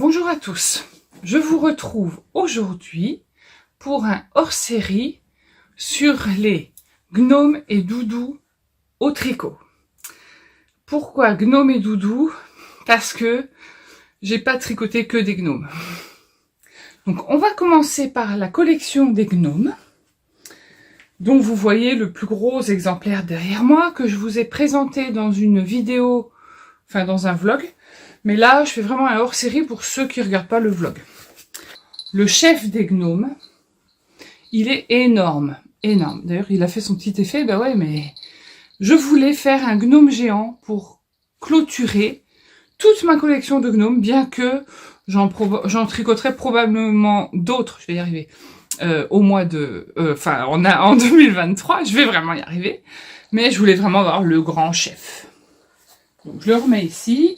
Bonjour à tous, je vous retrouve aujourd'hui pour un hors-série sur les gnomes et doudous au tricot. Pourquoi gnomes et doudous? Parce que j'ai pas tricoté que des gnomes. Donc on va commencer par la collection des gnomes, dont vous voyez le plus gros exemplaire derrière moi, que je vous ai présenté dans une vidéo, enfin dans un vlog. Mais là, je fais vraiment un hors-série pour ceux qui ne regardent pas le vlog. Le chef des gnomes, il est énorme, énorme. D'ailleurs, il a fait son petit effet, bah ouais, mais je voulais faire un gnome géant pour clôturer toute ma collection de gnomes, bien que j'en tricoterai probablement d'autres, je vais y arriver, au mois de... en 2023, je vais vraiment y arriver, mais je voulais vraiment avoir le grand chef. Donc je le remets ici.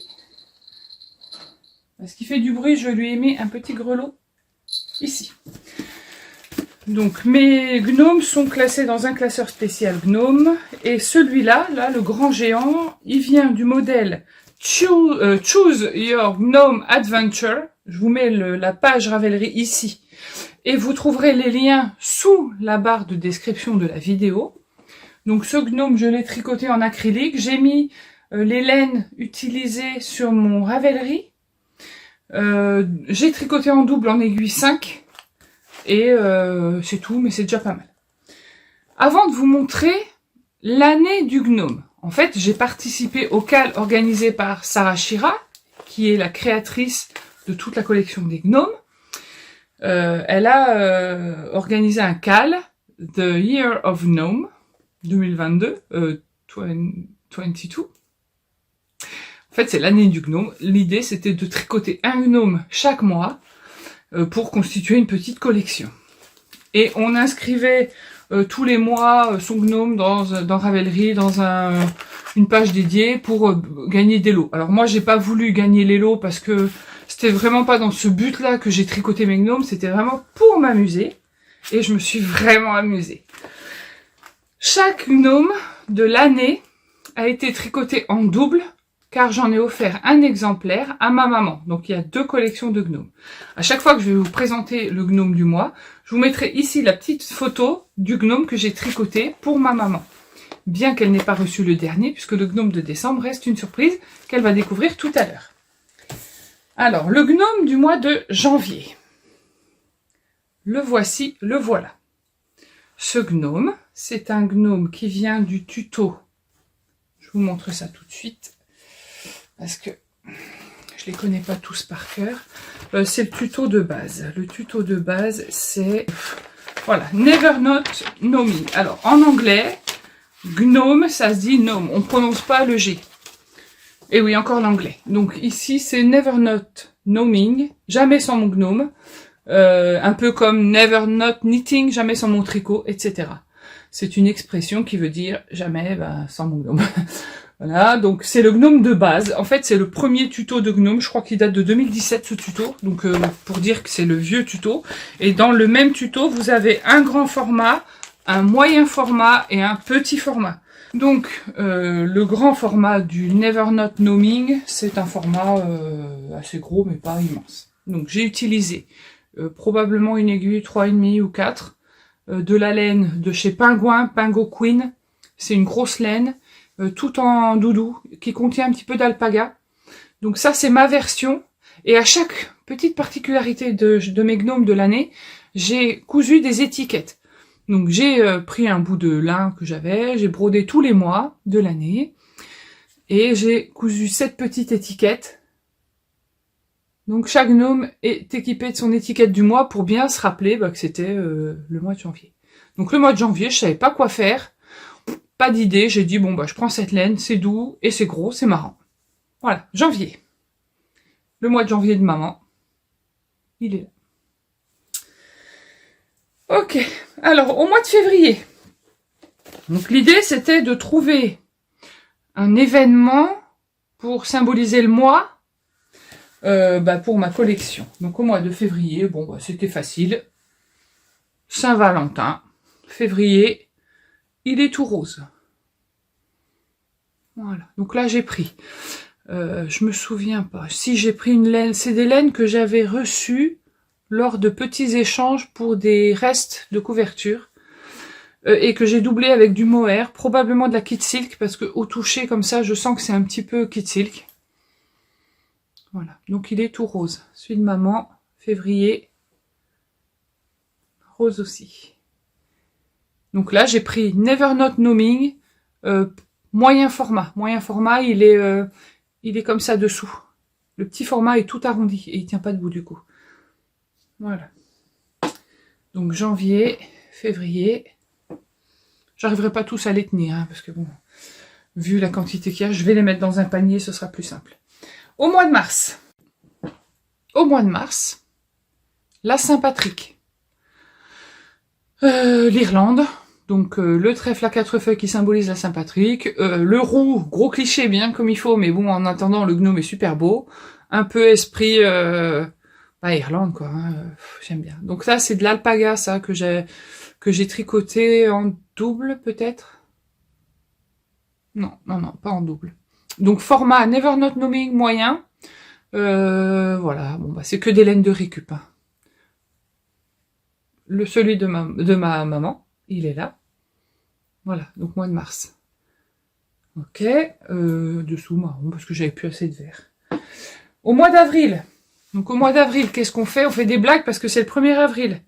Parce qu'il fait du bruit, je lui ai mis un petit grelot ici. Donc mes gnomes sont classés dans un classeur spécial gnome. Et celui-là, là, le grand géant, il vient du modèle Choose Your Gnome Adventure. Je vous mets la page Ravelry ici. Et vous trouverez les liens sous la barre de description de la vidéo. Donc ce gnome, je l'ai tricoté en acrylique. J'ai mis les laines utilisées sur mon Ravelry. J'ai tricoté en double en aiguille 5 et c'est tout, mais c'est déjà pas mal. Avant de vous montrer l'année du gnome, en fait j'ai participé au CAL organisé par Sarah Shira, qui est la créatrice de toute la collection des gnomes. Elle a organisé un CAL, The Year of Gnome 2022, 22. En fait, c'est l'année du gnome. L'idée, c'était de tricoter un gnome chaque mois pour constituer une petite collection. Et on inscrivait tous les mois son gnome dans Ravelry, dans une page dédiée pour gagner des lots. Alors moi, j'ai pas voulu gagner les lots parce que c'était vraiment pas dans ce but-là que j'ai tricoté mes gnomes. C'était vraiment pour m'amuser. Et je me suis vraiment amusée. Chaque gnome de l'année a été tricoté en double, car j'en ai offert un exemplaire à ma maman. Donc il y a 2 collections de gnomes. À chaque fois que je vais vous présenter le gnome du mois, je vous mettrai ici la petite photo du gnome que j'ai tricoté pour ma maman. Bien qu'elle n'ait pas reçu le dernier, puisque le gnome de décembre reste une surprise qu'elle va découvrir tout à l'heure. Alors, le gnome du mois de janvier. Le voici, le voilà. Ce gnome, c'est un gnome qui vient du tuto. Je vous montre ça tout de suite. Parce que je les connais pas tous par cœur. C'est le tuto de base. Le tuto de base, c'est... Voilà, Never Not Gnoming. Alors, en anglais, gnome, ça se dit gnome. On prononce pas le G. Et oui, encore l'anglais. Donc ici, c'est Never Not Gnoming. Jamais sans mon gnome. Un peu comme Never Not Knitting. Jamais sans mon tricot, etc. C'est une expression qui veut dire jamais sans mon gnome. Voilà, donc c'est le gnome de base. En fait, c'est le premier tuto de gnome. Je crois qu'il date de 2017, ce tuto. Donc, pour dire que c'est le vieux tuto. Et dans le même tuto, vous avez un grand format, un moyen format et un petit format. Donc, le grand format du Never Not Gnoming, c'est un format assez gros, mais pas immense. Donc, j'ai utilisé probablement une aiguille 3,5 ou 4, de la laine de chez Penguin, Pingo Queen. C'est une grosse laine. Tout en doudou, qui contient un petit peu d'alpaga. Donc ça, c'est ma version. Et à chaque petite particularité de mes gnomes de l'année, j'ai cousu des étiquettes. Donc j'ai pris un bout de lin que j'avais, j'ai brodé tous les mois de l'année, et j'ai cousu 7 petites étiquettes. Donc chaque gnome est équipé de son étiquette du mois pour bien se rappeler que c'était le mois de janvier. Donc le mois de janvier, je savais pas quoi faire. Pas d'idée, j'ai dit, bon, je prends cette laine, c'est doux, et c'est gros, c'est marrant. Voilà, janvier. Le mois de janvier de maman. Il est là. Ok, alors, au mois de février. Donc, l'idée, c'était de trouver un événement pour symboliser le mois, pour ma collection. Donc, au mois de février, c'était facile. Saint-Valentin. Février. Il est tout rose. Voilà. Donc là, j'ai pris Je me souviens pas. Si j'ai pris une laine, c'est des laines que j'avais reçues lors de petits échanges pour des restes de couverture et que j'ai doublé avec du mohair, probablement de la Kid Silk parce que au toucher comme ça, je sens que c'est un petit peu Kid Silk. Voilà, donc il est tout rose. Celui de maman, février, rose aussi. Donc là, j'ai pris Never Not Knowing, moyen format. Moyen format, il est comme ça dessous. Le petit format est tout arrondi et il tient pas debout du coup. Voilà. Donc janvier, février. J'arriverai pas tous à les tenir, hein, parce que bon, vu la quantité qu'il y a, je vais les mettre dans un panier, ce sera plus simple. Au mois de mars. Au mois de mars, la Saint-Patrick. L'Irlande. Donc le trèfle à 4 feuilles qui symbolise la Saint-Patrick. Le roux, gros cliché bien comme il faut, mais bon, en attendant, le gnome est super beau. Un peu esprit... Irlande, quoi. Hein, j'aime bien. Donc ça, c'est de l'alpaga, ça, que j'ai tricoté en double, peut-être. Non, pas en double. Donc format Never Not Knowing moyen. Voilà, bon bah c'est que des laines de récup. Hein. Celui de ma maman, il est là. Voilà, donc mois de mars. Ok, dessous marron, parce que j'avais plus assez de vert. Au mois d'avril. Donc au mois d'avril, qu'est-ce qu'on fait? On fait des blagues parce que c'est le 1er avril.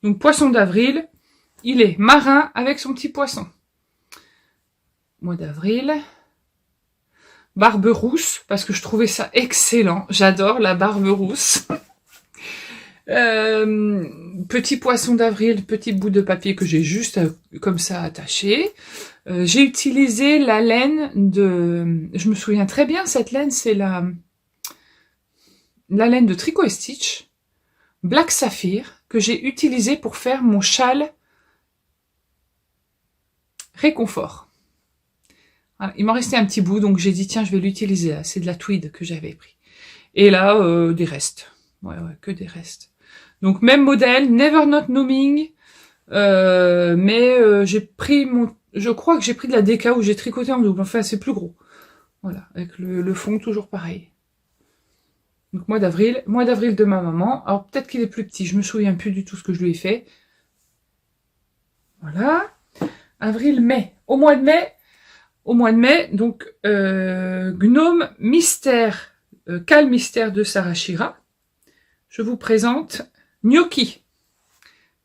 Donc poisson d'avril, il est marin avec son petit poisson. Mois d'avril. Barbe rousse, parce que je trouvais ça excellent. J'adore la barbe rousse. Petit poisson d'avril, petit bout de papier que j'ai juste comme ça attaché. J'ai utilisé la laine de... Je me souviens très bien, cette laine, c'est la laine de Tricot et Stitch, Black Saphir, que j'ai utilisé pour faire mon châle réconfort. Voilà, il m'en restait un petit bout, donc j'ai dit, tiens, je vais l'utiliser là. C'est de la tweed que j'avais pris. Et là, des restes. Ouais, que des restes. Donc, même modèle, Never Not Knowing, mais j'ai pris je crois que j'ai pris de la DK où j'ai tricoté en double. Enfin, c'est plus gros. Voilà, avec le fond toujours pareil. Donc, mois d'avril de ma maman. Alors, peut-être qu'il est plus petit, je me souviens plus du tout ce que je lui ai fait. Voilà. Avril, mai. Au mois de mai, donc, Gnome Mystère, Cal Mystère de Sarah Shira. Je vous présente Gnocchi,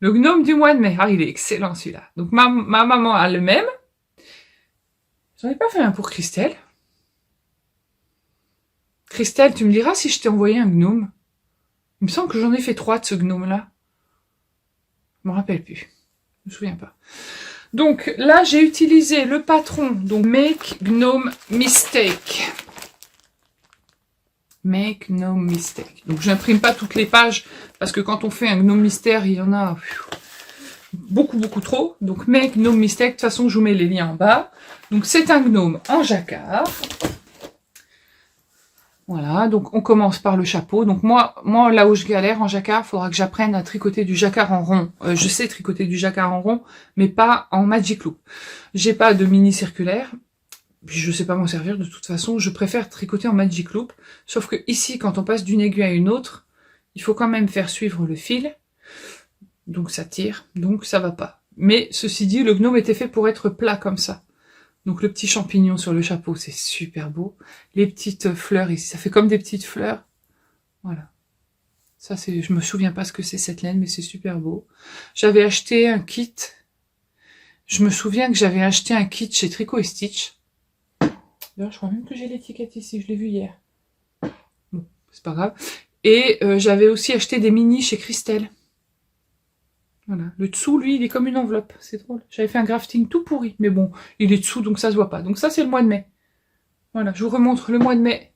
le gnome du mois de mai. Ah, il est excellent celui-là. Donc ma maman a le même. J'en ai pas fait un pour Christelle. Christelle, tu me diras si je t'ai envoyé un gnome. Il me semble que j'en ai fait 3 de ce gnome-là. Je me rappelle plus. Je me souviens pas. Donc là, j'ai utilisé le patron, donc Make Gnome Mistake. Make no mistake. Donc j'imprime pas toutes les pages parce que quand on fait un gnome mystère, il y en a beaucoup trop. Donc make no mistake. De toute façon, je vous mets les liens en bas. Donc c'est un gnome en jacquard. Voilà. Donc on commence par le chapeau. Donc moi là où je galère en jacquard, il faudra que j'apprenne à tricoter du jacquard en rond. Je sais tricoter du jacquard en rond, mais pas en magic loop. J'ai pas de mini circulaire. Puis je sais pas m'en servir de toute façon, je préfère tricoter en magic loop, sauf que ici, quand on passe d'une aiguille à une autre, il faut quand même faire suivre le fil, donc ça tire, donc ça va pas. Mais ceci dit, le gnome était fait pour être plat comme ça. Donc le petit champignon sur le chapeau, c'est super beau. Les petites fleurs ici, ça fait comme des petites fleurs. Voilà. Ça c'est, je me souviens pas ce que c'est cette laine, mais c'est super beau. J'avais acheté un kit. Je me souviens que j'avais acheté un kit chez Tricot et Stitch. D'ailleurs, je crois même que j'ai l'étiquette ici, je l'ai vu hier. Bon, c'est pas grave. Et j'avais aussi acheté des mini chez Christelle. Voilà. Le dessous, lui, il est comme une enveloppe. C'est drôle. J'avais fait un grafting tout pourri. Mais bon, il est dessous, donc ça se voit pas. Donc ça, c'est le mois de mai. Voilà, je vous remontre le mois de mai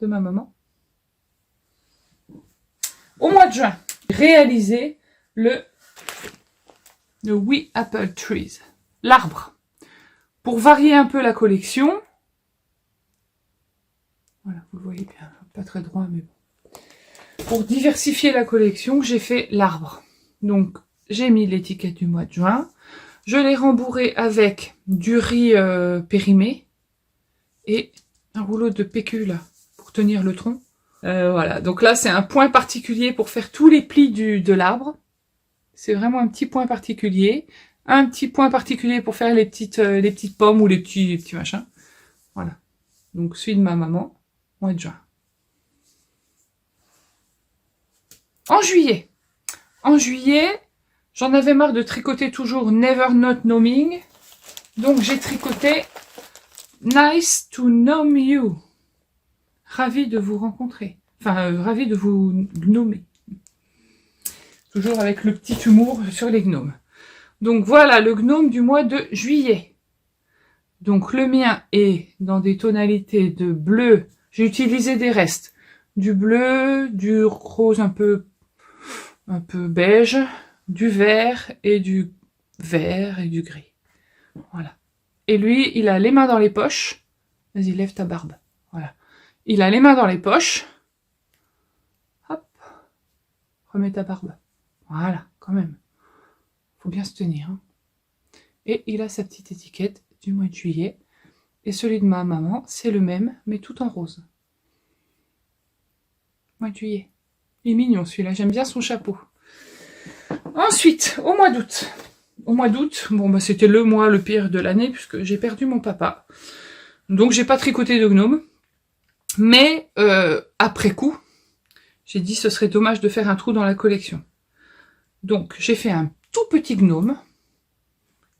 de ma maman. Au mois de juin, réaliser le We Apple Trees. L'arbre. Pour varier un peu la collection, voilà, vous le voyez bien, pas très droit, mais bon. Pour diversifier la collection, j'ai fait l'arbre. Donc, j'ai mis l'étiquette du mois de juin. Je l'ai rembourré avec du riz périmé et un rouleau de PQ là, pour tenir le tronc. Voilà, donc là c'est un point particulier pour faire tous les plis de l'arbre. C'est vraiment un petit point particulier. Un petit point particulier pour faire les petites pommes ou les petits machins. Voilà. Donc celui de ma maman, mois de juin. En juillet. En juillet, j'en avais marre de tricoter toujours Never Not Knowing. Donc j'ai tricoté Nice to know you. Ravi de vous rencontrer. Enfin, ravi de vous nommer. Toujours avec le petit humour sur les gnomes. Donc voilà le gnome du mois de juillet. Donc le mien est dans des tonalités de bleu. J'ai utilisé des restes. Du bleu, du rose un peu beige, du vert et du gris. Voilà. Et lui, il a les mains dans les poches. Vas-y, lève ta barbe. Voilà. Il a les mains dans les poches. Hop. Remets ta barbe. Voilà, quand même. Faut bien se tenir. Hein. Et il a sa petite étiquette du mois de juillet. Et celui de ma maman, c'est le même, mais tout en rose. Mois de juillet. Il est mignon celui-là, j'aime bien son chapeau. Ensuite, au mois d'août. Au mois d'août, bon bah c'était le mois le pire de l'année, puisque j'ai perdu mon papa. Donc j'ai pas tricoté de gnome. Mais après coup, j'ai dit ce serait dommage de faire un trou dans la collection. Donc j'ai fait un tout petit gnome.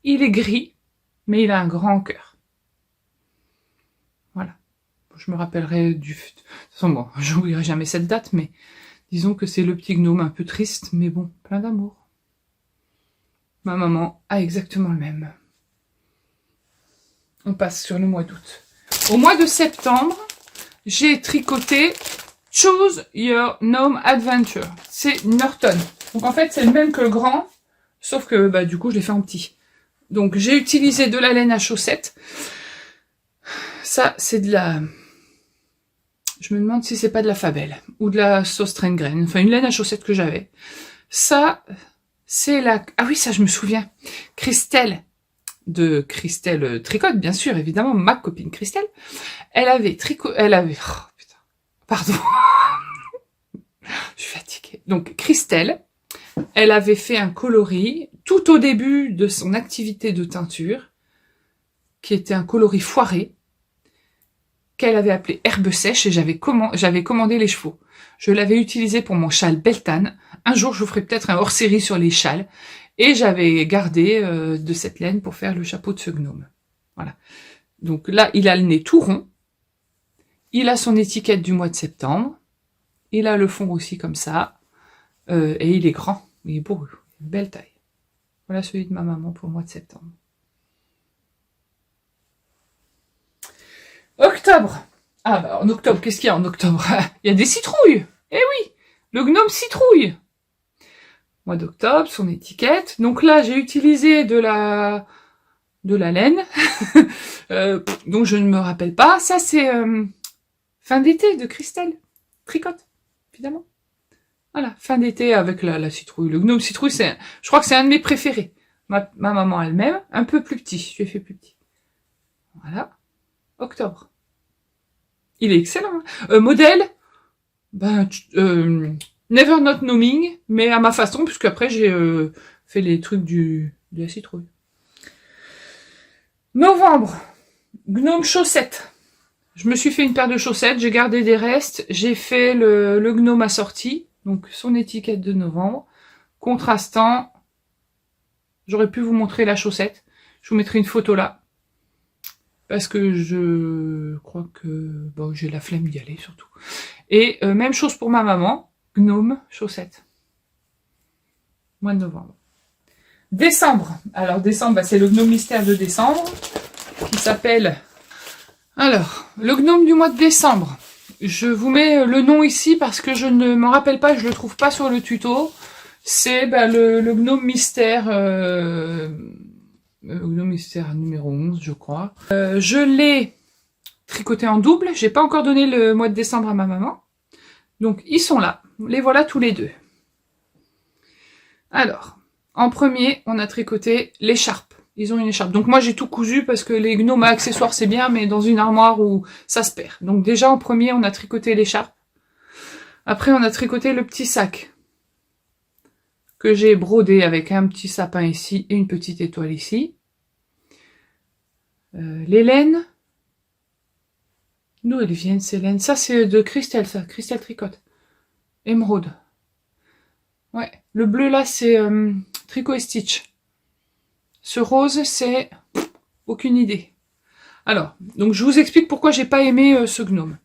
Il est gris, mais il a un grand cœur. Voilà. Je me rappellerai du... De toute façon, bon, j'oublierai jamais cette date, mais disons que c'est le petit gnome un peu triste, mais bon, plein d'amour. Ma maman a exactement le même. On passe sur le mois d'août. Au mois de septembre, j'ai tricoté Choose Your Gnome Adventure. C'est Norton. Donc en fait, c'est le même que le grand, sauf que bah, du coup, je l'ai fait en petit. Donc j'ai utilisé de la laine à chaussettes. Ça, c'est de la... Je me demande si c'est pas de la Fabelle ou de la sauce train graine. Enfin, une laine à chaussettes que j'avais. Ça, c'est la... Ah oui, ça, je me souviens. Christelle, de Christelle Tricote, bien sûr, évidemment, ma copine Christelle. Elle avait Oh, putain. Pardon. Je suis fatiguée. Donc, Christelle, elle avait fait un coloris tout au début de son activité de teinture, qui était un coloris foiré, qu'elle avait appelé herbe sèche, et j'avais commandé les chevaux. Je l'avais utilisé pour mon châle Beltane. Un jour, je vous ferai peut-être un hors-série sur les châles. Et j'avais gardé de cette laine pour faire le chapeau de ce gnome. Voilà. Donc là, il a le nez tout rond. Il a son étiquette du mois de septembre. Il a le fond aussi comme ça. Et il est grand. Il est beau. Belle taille. Voilà celui de ma maman pour le mois de septembre. Octobre. Ah bah en octobre, qu'est-ce qu'il y a en octobre? Il y a des citrouilles. Eh oui, le gnome citrouille. Mois d'octobre, son étiquette. Donc là, j'ai utilisé de la laine. Donc je ne me rappelle pas. Ça, c'est fin d'été de Christelle. Tricote, évidemment. Voilà, fin d'été avec la citrouille. Le gnome citrouille, je crois que c'est un de mes préférés. Ma maman elle-même, un peu plus petit. Je lui ai fait plus petit. Voilà. Octobre. Il est excellent. Hein. Modèle, ben, Never Not Knowing, mais à ma façon, puisque après j'ai fait les trucs de la citrouille. Novembre, gnome chaussettes. Je me suis fait une paire de chaussettes, j'ai gardé des restes, j'ai fait le gnome assorti, donc son étiquette de novembre, contrastant. J'aurais pu vous montrer la chaussette. Je vous mettrai une photo là. Parce que je crois que bon, j'ai la flemme d'y aller surtout. Et même chose pour ma maman, gnome chaussette. Mois de novembre. Décembre. Alors décembre, bah, c'est le gnome mystère de décembre qui s'appelle... Alors, le gnome du mois de décembre. Je vous mets le nom ici parce que je ne m'en rappelle pas, je le trouve pas sur le tuto. C'est bah, le gnome mystère... gnome mystère numéro 11, je crois. Je l'ai tricoté en double. J'ai pas encore donné le mois de décembre à ma maman. Donc, ils sont là. Les voilà tous les deux. Alors, en premier, on a tricoté l'écharpe. ils ont une écharpe. Donc moi j'ai tout cousu parce que les gnomes à accessoires c'est bien, mais dans une armoire où ça se perd. Donc déjà en premier on a tricoté l'écharpe. Après on a tricoté le petit sac que j'ai brodé avec un petit sapin ici et une petite étoile ici. Les laines. D'où elles viennent ces laines? Ça c'est de Christelle, ça. Christelle tricote. Émeraude. Ouais. Le bleu là c'est Tricot et Stitch. Ce rose c'est... aucune idée. Alors, donc je vous explique pourquoi j'ai pas aimé ce gnome.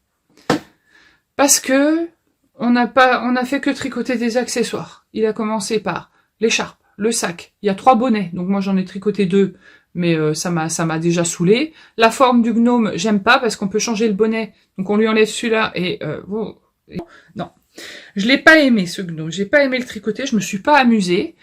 Parce que on a fait que tricoter des accessoires. Il a commencé par l'écharpe, le sac. Il y a 3 bonnets, donc moi j'en ai tricoté 2, mais ça m'a déjà saoulé. La forme du gnome, j'aime pas parce qu'on peut changer le bonnet, donc on lui enlève celui-là et non. Je l'ai pas aimé ce gnome, j'ai pas aimé le tricoter, je me suis pas amusée.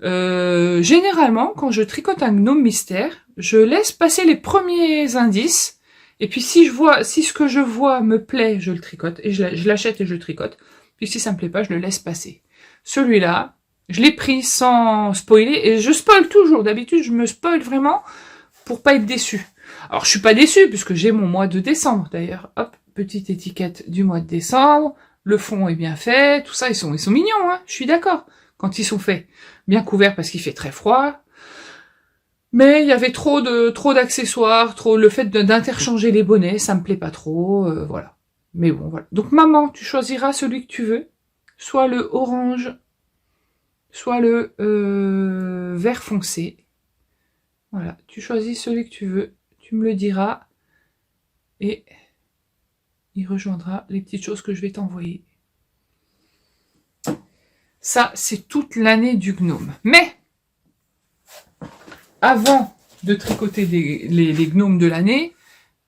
Généralement, quand je tricote un gnome mystère, je laisse passer les premiers indices. Et puis si ce que je vois me plaît, je le tricote, et je l'achète et je le tricote. Puis si ça me plaît pas, je le laisse passer. Celui-là, je l'ai pris sans spoiler, et je spoil toujours. D'habitude, je me spoil vraiment pour pas être déçu. Alors je suis pas déçue, puisque j'ai mon mois de décembre. D'ailleurs, hop, petite étiquette du mois de décembre. Le fond est bien fait, tout ça, ils sont mignons, hein, je suis d'accord. Quand ils sont faits, bien couverts parce qu'il fait très froid. Mais il y avait trop d'accessoires, le fait d'interchanger les bonnets, ça me plaît pas trop, voilà. Mais bon, voilà. Donc maman, tu choisiras celui que tu veux, soit le orange, soit le vert foncé. Voilà, tu choisis celui que tu veux, tu me le diras, et il rejoindra les petites choses que je vais t'envoyer. Ça, c'est toute l'année du gnome. Mais avant de tricoter les gnomes de l'année,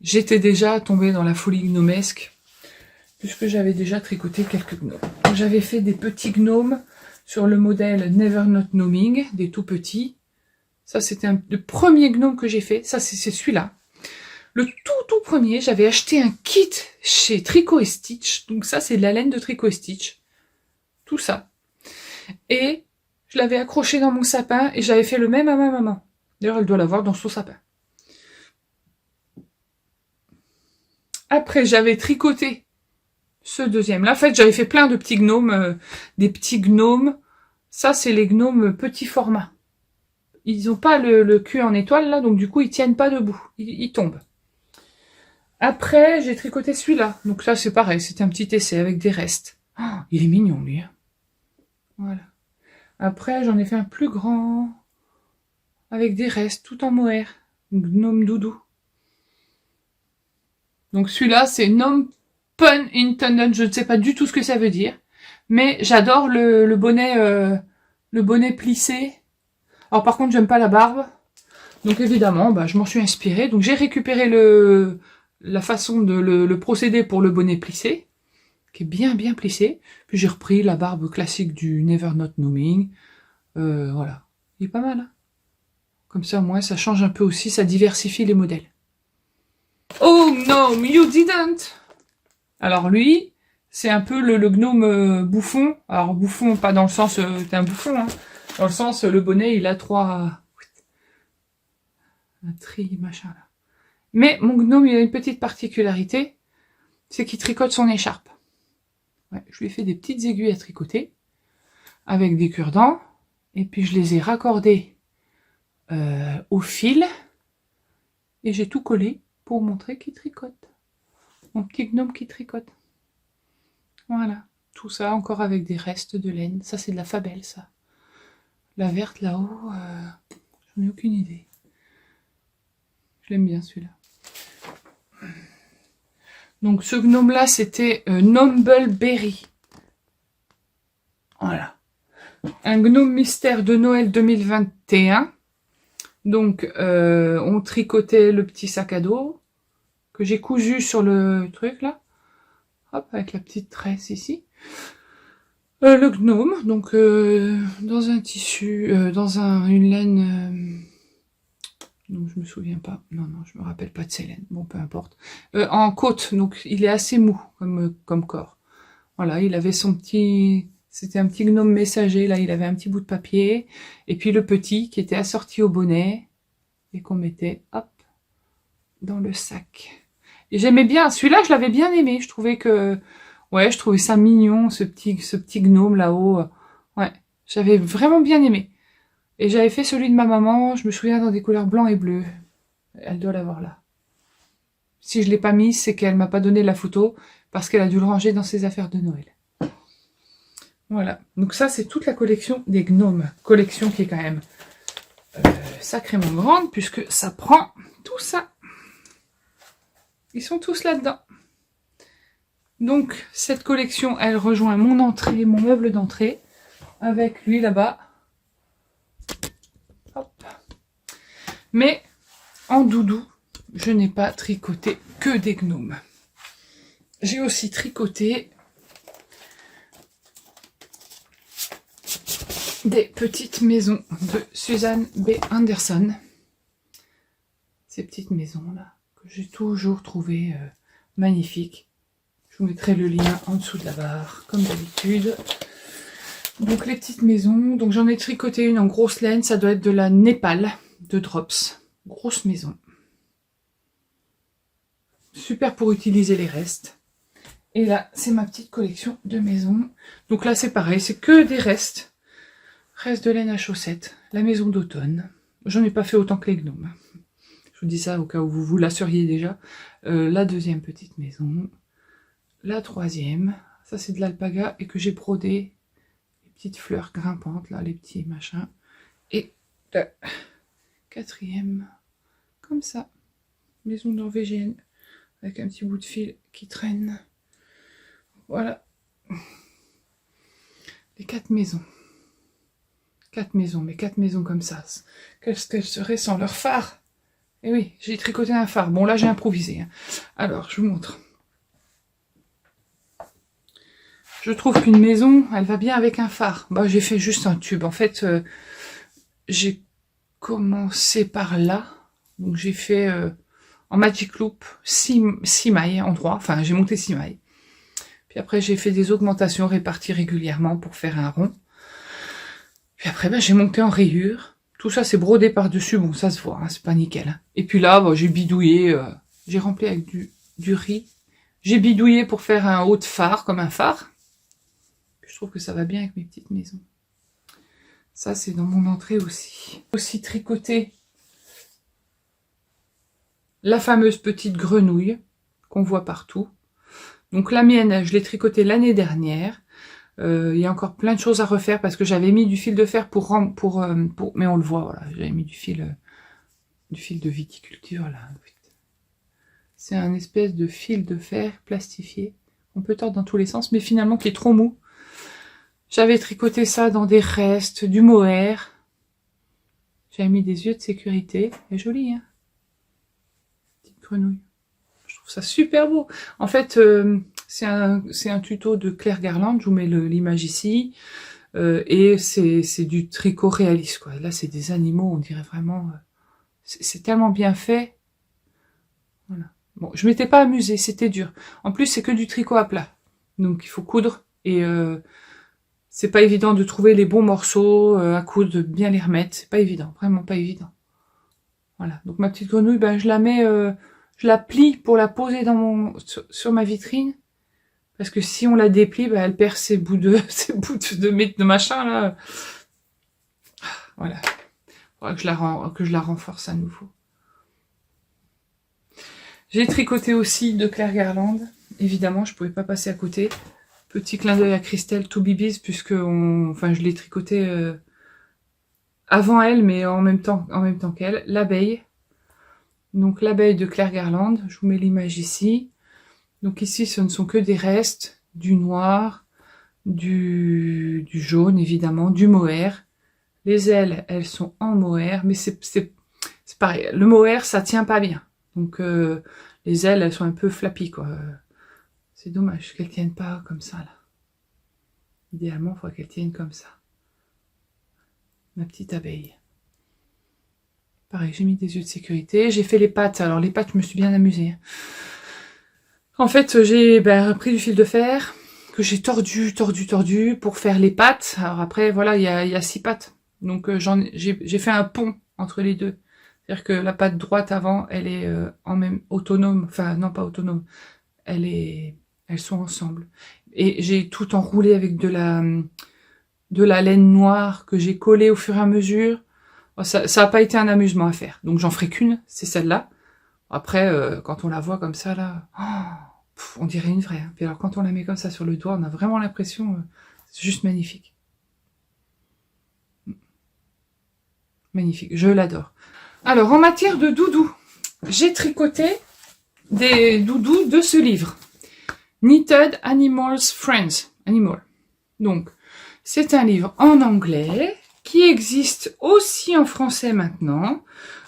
j'étais déjà tombée dans la folie gnomesque, puisque j'avais déjà tricoté quelques gnomes. J'avais fait des petits gnomes sur le modèle Never Not Gnoming, des tout petits. Ça, c'était le premier gnome que j'ai fait. Ça, c'est celui-là. Le tout premier, j'avais acheté un kit chez Tricot et Stitch. Donc ça, c'est de la laine de Tricot et Stitch. Tout ça. Et je l'avais accroché dans mon sapin et j'avais fait le même à ma maman. D'ailleurs, elle doit l'avoir dans son sapin. Après, j'avais tricoté ce deuxième-là. En fait, j'avais fait plein de petits gnomes, des petits gnomes. Ça, c'est les gnomes petit format. Ils n'ont pas le cul en étoile, là, donc du coup, ils tiennent pas debout. Ils tombent. Après, j'ai tricoté celui-là. Donc ça, c'est pareil, c'était un petit essai avec des restes. Oh, il est mignon, lui. Hein. Voilà. Après, j'en ai fait un plus grand, avec des restes, tout en mohair. Gnome doudou. Donc celui-là, c'est Gnome Pun Intended. Je ne sais pas du tout ce que ça veut dire. Mais j'adore le bonnet plissé. Alors par contre, j'aime pas la barbe. Donc évidemment, bah, je m'en suis inspirée. Donc j'ai récupéré la façon de le procédé pour le bonnet plissé, qui est bien plissé. Puis j'ai repris la barbe classique du Never Not Gnoming. Voilà. Il est pas mal, hein. Comme ça, au moins, ça change un peu aussi, ça diversifie les modèles. Oh no, you didn't! Alors lui, c'est un peu le gnome bouffon. Alors bouffon, pas dans le sens t'es un bouffon, hein. Dans le sens, le bonnet, il a 3... un tri, machin, là. Mais mon gnome, il a une petite particularité, c'est qu'il tricote son écharpe. Ouais, je lui ai fait des petites aiguilles à tricoter, avec des cure-dents, et puis je les ai raccordées au fil, et j'ai tout collé pour montrer qu'il tricote. Mon petit gnome qui tricote. Voilà. Tout ça encore avec des restes de laine. Ça, c'est de la Fabelle, ça. La verte, là-haut, j'en ai aucune idée. Je l'aime bien, celui-là. Donc, ce gnome-là, c'était Numbleberry. Voilà. Un gnome mystère de Noël 2021. Donc, on tricotait le petit sac à dos que j'ai cousu sur le truc, là. Hop, avec la petite tresse ici. Le gnome, donc dans un tissu, une laine... non, je me souviens pas. Non, je me rappelle pas de ces laines. Bon, peu importe. En côte, donc il est assez mou comme corps. Voilà, il avait son petit... C'était un petit gnome messager, là, il avait un petit bout de papier. Et puis le petit qui était assorti au bonnet. et qu'on mettait, hop, dans le sac. Et j'aimais bien, celui-là, je l'avais bien aimé. Je trouvais que, ouais, je trouvais ça mignon, ce petit gnome là-haut. Ouais, j'avais vraiment bien aimé. Et j'avais fait celui de ma maman, je me souviens, dans des couleurs blanc et bleu. Elle doit l'avoir là. Si je l'ai pas mis, c'est qu'elle m'a pas donné la photo, parce qu'elle a dû le ranger dans ses affaires de Noël. Voilà, donc ça c'est toute la collection des gnomes. Collection qui est quand même sacrément grande, puisque ça prend tout ça. Ils sont tous là-dedans. Donc cette collection, elle rejoint mon entrée, mon meuble d'entrée, avec lui là-bas. Hop. Mais en doudou, je n'ai pas tricoté que des gnomes. J'ai aussi tricoté des petites maisons de Suzanne B. Anderson. Ces petites maisons-là, que j'ai toujours trouvées magnifiques. Je vous mettrai le lien en dessous de la barre, comme d'habitude. Donc les petites maisons, donc j'en ai tricoté une en grosse laine, ça doit être de la Népal, de Drops. Grosse maison. Super pour utiliser les restes. Et là, c'est ma petite collection de maisons. Donc là, c'est pareil, c'est que des restes. Reste de laine à chaussettes, la maison d'automne. J'en ai pas fait autant que les gnomes. Je vous dis ça au cas où vous vous l'assuriez déjà. La deuxième petite maison. La troisième. Ça, c'est de l'alpaga et que j'ai brodé. Les petites fleurs grimpantes, là, les petits machins. Et la quatrième, comme ça. Maison norvégienne. Avec un petit bout de fil qui traîne. Voilà. Les 4 maisons. 4 maisons, mais 4 maisons comme ça. Qu'est-ce qu'elles seraient sans leur phare? Eh oui, j'ai tricoté un phare. Bon, là, j'ai improvisé. Alors, je vous montre. Je trouve qu'une maison, elle va bien avec un phare. Bah, j'ai fait juste un tube. En fait, j'ai commencé par là. Donc, j'ai fait en Magic Loop 6 mailles en droit. Enfin, j'ai monté 6 mailles. Puis après, j'ai fait des augmentations réparties régulièrement pour faire un rond. Puis après, j'ai monté en rayures. Tout ça, c'est brodé par-dessus. Bon, ça se voit, hein, c'est pas nickel. Hein. Et puis là, j'ai bidouillé. J'ai rempli avec du riz. J'ai bidouillé pour faire un haut de phare, comme un phare. Puis je trouve que ça va bien avec mes petites maisons. Ça, c'est dans mon entrée aussi. Aussi tricoté la fameuse petite grenouille qu'on voit partout. Donc la mienne, je l'ai tricotée l'année dernière. Il y a encore plein de choses à refaire parce que j'avais mis du fil de fer pour mais on le voit, voilà, j'avais mis du fil de viticulture là. C'est un espèce de fil de fer plastifié. On peut tordre dans tous les sens, mais finalement qui est trop mou. J'avais tricoté ça dans des restes, du mohair. J'avais mis des yeux de sécurité. Elle est jolie, hein? Petite grenouille. Je trouve ça super beau. En fait, c'est un tuto de Claire Garland, je vous mets l'image ici, et c'est du tricot réaliste, quoi. Là, c'est des animaux, on dirait vraiment... c'est tellement bien fait. Voilà. Bon, je m'étais pas amusée, c'était dur. En plus, c'est que du tricot à plat. Donc, il faut coudre, et c'est pas évident de trouver les bons morceaux à coudre, de bien les remettre. C'est pas évident, vraiment pas évident. Voilà, donc ma petite grenouille, je la mets... je la plie pour la poser sur ma vitrine. Parce que si on la déplie, elle perd ses bouts de machin, là. Voilà. Faudra que je la renforce à nouveau. J'ai tricoté aussi de Claire Garland. Évidemment, je pouvais pas passer à côté. Petit clin d'œil à Christelle Toubibis, puisque je l'ai tricoté avant elle, mais en même temps qu'elle. L'abeille. Donc l'abeille de Claire Garland. Je vous mets l'image ici. Donc ici, ce ne sont que des restes, du noir, du jaune évidemment, du mohair. Les ailes, elles sont en mohair, mais c'est pareil. Le mohair, ça tient pas bien. Donc les ailes, elles sont un peu flappy, quoi. C'est dommage qu'elles tiennent pas comme ça, là. Idéalement, il faudrait qu'elles tiennent comme ça. Ma petite abeille. Pareil, j'ai mis des yeux de sécurité. J'ai fait les pattes. Alors les pattes, je me suis bien amusée. En fait, j'ai pris du fil de fer que j'ai tordu pour faire les pattes. Alors après, voilà, il y a 6 pattes. Donc j'ai fait un pont entre les deux. C'est-à-dire que la patte droite avant, elle est en même autonome, enfin non pas autonome, elles sont ensemble. Et j'ai tout enroulé avec de la laine noire que j'ai collée au fur et à mesure. Ça n'a pas été un amusement à faire. Donc j'en ferai qu'une, c'est celle-là. Après, quand on la voit comme ça, là, on dirait une vraie. Puis alors quand on la met comme ça sur le doigt, on a vraiment l'impression, c'est juste magnifique. Magnifique, je l'adore. Alors, en matière de doudou, j'ai tricoté des doudous de ce livre. Knitted Animals Friends. Animal. Donc, c'est un livre en anglais qui existe aussi en français maintenant,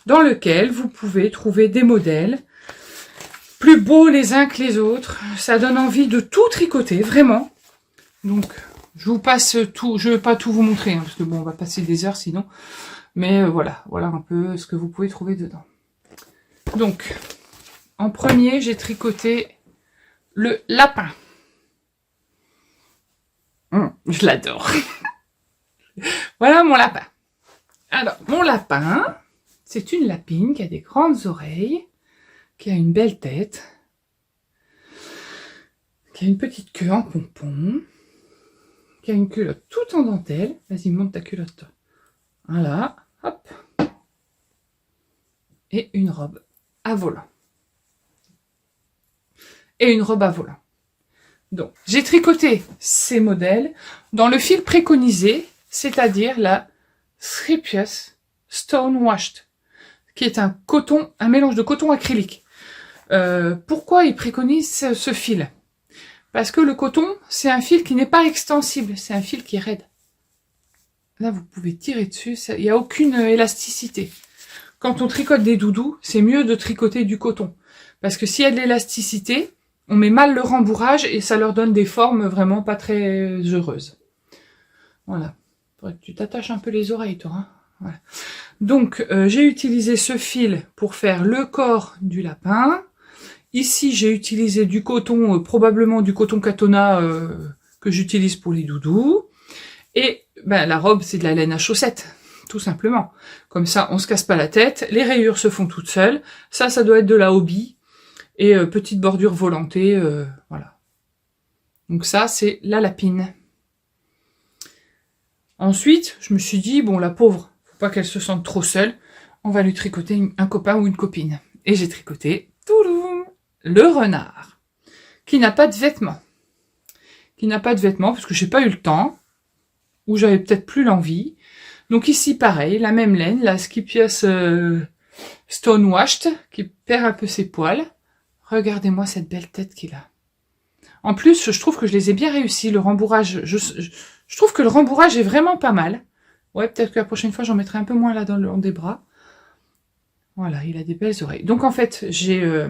dans lequel vous pouvez trouver des modèles plus beaux les uns que les autres. Ça donne envie de tout tricoter, vraiment. Donc, je vous passe tout. Je vais pas tout vous montrer, hein, parce que bon, on va passer des heures sinon. Mais voilà un peu ce que vous pouvez trouver dedans. Donc, en premier, j'ai tricoté le lapin. Je l'adore. Voilà mon lapin. Alors, mon lapin, c'est une lapine qui a des grandes oreilles, qui a une belle tête, qui a une petite queue en pompon, qui a une culotte toute en dentelle. Vas-y, monte ta culotte, toi. Voilà, hop. Et une robe à volant. Et une robe à volant. Donc, j'ai tricoté ces modèles dans le fil préconisé, c'est-à-dire la Three-Piece Stone Washed, qui est un mélange de coton acrylique. Pourquoi il préconise ce fil? Parce que le coton, c'est un fil qui n'est pas extensible, c'est un fil qui est raide. Là, vous pouvez tirer dessus, il n'y a aucune élasticité. Quand on tricote des doudous, c'est mieux de tricoter du coton. Parce que s'il y a de l'élasticité, on met mal le rembourrage et ça leur donne des formes vraiment pas très heureuses. Voilà. Faudrait que tu t'attaches un peu les oreilles, toi. Hein, voilà. Donc, j'ai utilisé ce fil pour faire le corps du lapin. Ici, j'ai utilisé du coton, probablement du coton Katona que j'utilise pour les doudous. Et ben, la robe, c'est de la laine à chaussettes, tout simplement. Comme ça, on se casse pas la tête. Les rayures se font toutes seules. Ça doit être de la hobby. Et petite bordure volantée, voilà. Donc ça, c'est la lapine. Ensuite, je me suis dit, bon, la pauvre, faut pas qu'elle se sente trop seule. On va lui tricoter un copain ou une copine. Et j'ai tricoté, touloum, le renard, qui n'a pas de vêtements. Qui n'a pas de vêtements, parce que j'ai pas eu le temps, ou j'avais peut-être plus l'envie. Donc ici, pareil, la même laine, la Three-Piece Stone Washed, qui perd un peu ses poils. Regardez-moi cette belle tête qu'il a. En plus, je trouve que je les ai bien réussis. Le rembourrage, je trouve que le rembourrage est vraiment pas mal. Ouais, peut-être que la prochaine fois, j'en mettrai un peu moins là dans le long des bras. Voilà, il a des belles oreilles. Donc en fait, j'ai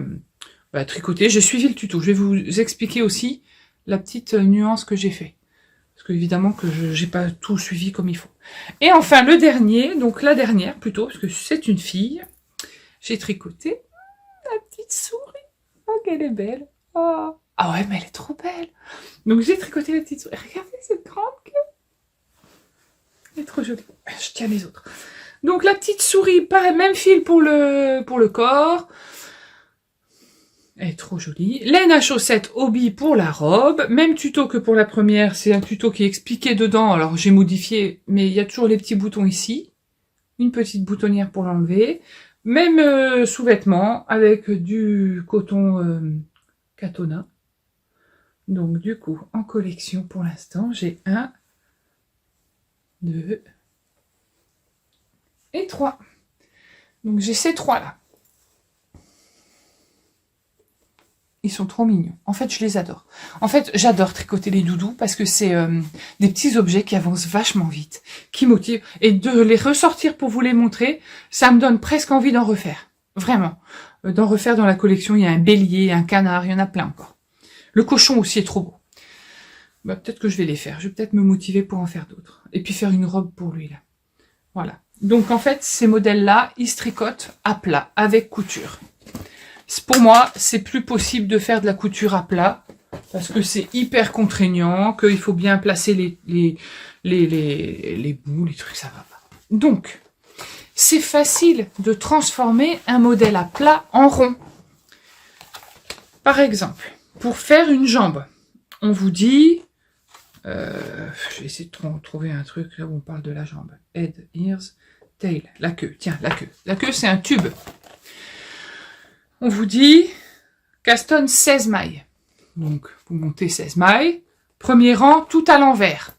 tricoté, j'ai suivi le tuto. Je vais vous expliquer aussi la petite nuance que j'ai fait. Parce que évidemment que j'ai pas tout suivi comme il faut. Et enfin, le dernier, donc la dernière plutôt, parce que c'est une fille, j'ai tricoté la petite souris. Oh, qu'elle est belle. Oh. Ah ouais, mais elle est trop belle. Donc, j'ai tricoté la petite souris. Regardez cette grande queue. Elle est trop jolie. Je tiens les autres. Donc, la petite souris, pareil, même fil pour le corps. Elle est trop jolie. Laine à chaussettes hobby pour la robe. Même tuto que pour la première. C'est un tuto qui est expliqué dedans. Alors, j'ai modifié, mais il y a toujours les petits boutons ici. Une petite boutonnière pour l'enlever. Même sous-vêtements avec du coton Katona. Donc du coup, en collection pour l'instant, j'ai 1, 2 et 3. Donc j'ai ces 3 là. Ils sont trop mignons. En fait, je les adore. En fait, j'adore tricoter les doudous parce que c'est des petits objets qui avancent vachement vite, qui motivent. Et de les ressortir pour vous les montrer, ça me donne presque envie d'en refaire. Vraiment. D'en refaire dans la collection, il y a un bélier, un canard, il y en a plein encore. Le cochon aussi est trop beau. Bah, peut-être que je vais les faire. Je vais peut-être me motiver pour en faire d'autres. Et puis faire une robe pour lui, là. Voilà. Donc, en fait, ces modèles-là, ils se tricotent à plat, avec couture. Pour moi, c'est plus possible de faire de la couture à plat, parce que c'est hyper contraignant, qu'il faut bien placer les bouts, les trucs, ça va pas. Donc, c'est facile de transformer un modèle à plat en rond. Par exemple, pour faire une jambe, on vous dit... je vais essayer de trouver un truc là où on parle de la jambe. Head, ears, tail, la queue. Tiens, la queue. La queue, c'est un tube. On vous dit, castanne 16 mailles. Donc, vous montez 16 mailles. Premier rang, tout à l'envers.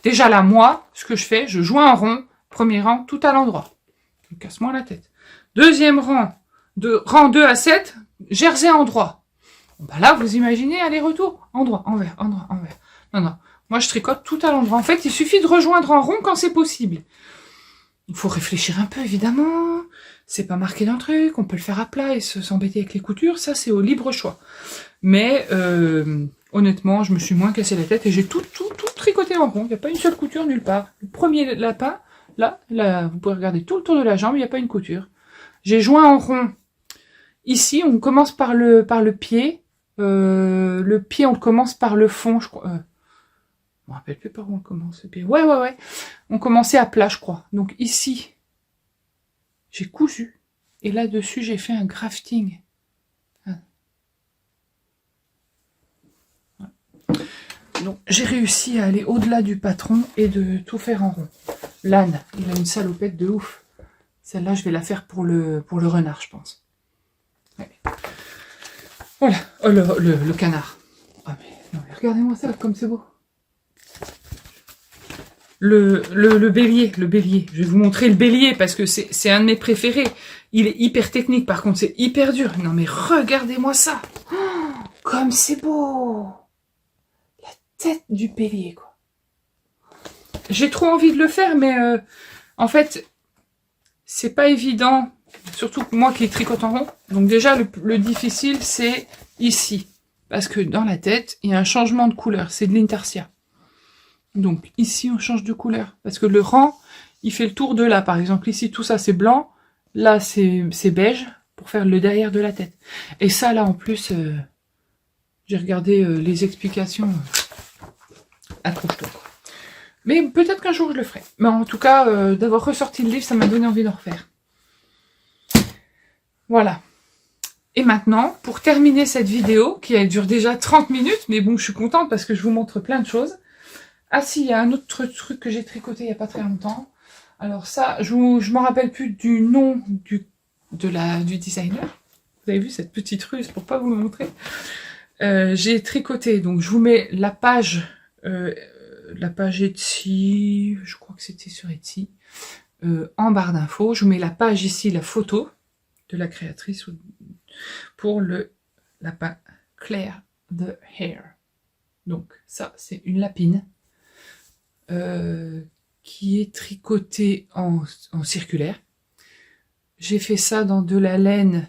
Déjà là, moi, ce que je fais, je joins en rond. Premier rang, tout à l'endroit. Je me casse moins la tête. Deuxième rang, rang 2 à 7, jersey endroit. Bon, bah là, vous imaginez aller-retour. Endroit, envers, endroit, envers. Non, non. Moi, je tricote tout à l'endroit. En fait, il suffit de rejoindre en rond quand c'est possible. Il faut réfléchir un peu, évidemment. C'est pas marqué dans le truc. On peut le faire à plat et s'embêter avec les coutures. Ça, c'est au libre choix. Mais, honnêtement, je me suis moins cassé la tête et j'ai tout tricoté en rond. Il n'y a pas une seule couture nulle part. Le premier lapin, là, vous pouvez regarder tout le tour de la jambe, il n'y a pas une couture. J'ai joint en rond. Ici, on commence par le pied. Le pied, on le commence par le fond, je crois. Je me rappelle plus par où on commence le pied. Ouais. On commençait à plat, je crois. Donc ici, j'ai cousu. Et là-dessus, j'ai fait un grafting. Donc j'ai réussi à aller au-delà du patron et de tout faire en rond. L'âne, il a une salopette de ouf. Celle-là, je vais la faire pour le renard, je pense. Ouais. Voilà. Oh, le canard. Oh, mais regardez-moi ça, comme c'est beau. Le bélier. Je vais vous montrer le bélier parce que c'est un de mes préférés. Il est hyper technique, par contre, c'est hyper dur. Non, mais regardez-moi ça. Oh, comme c'est beau. La tête du bélier, quoi. J'ai trop envie de le faire, mais en fait, c'est pas évident. Surtout que moi qui tricote en rond. Donc déjà, le difficile, c'est ici. Parce que dans la tête, il y a un changement de couleur. C'est de l'intarsia. Donc ici, on change de couleur. Parce que le rang, il fait le tour de là. Par exemple, ici, tout ça, c'est blanc. Là, c'est beige pour faire le derrière de la tête. Et ça, là, en plus, j'ai regardé les explications. Accroche-toi, quoi. Mais peut-être qu'un jour, je le ferai. Mais en tout cas, d'avoir ressorti le livre, ça m'a donné envie d'en refaire. Voilà. Et maintenant, pour terminer cette vidéo, qui dure déjà 30 minutes, mais bon, je suis contente parce que je vous montre plein de choses. Ah si, il y a un autre truc que j'ai tricoté il n'y a pas très longtemps. Alors ça, je m'en rappelle plus du nom du designer. Vous avez vu cette petite ruse pour pas vous le montrer. J'ai tricoté, donc je vous mets la page Etsy, je crois que c'était sur Etsy, en barre d'infos. Je vous mets la page ici, la photo de la créatrice pour le lapin Claire the Hare. Donc ça, c'est une lapine qui est tricotée en circulaire. J'ai fait ça dans de la laine,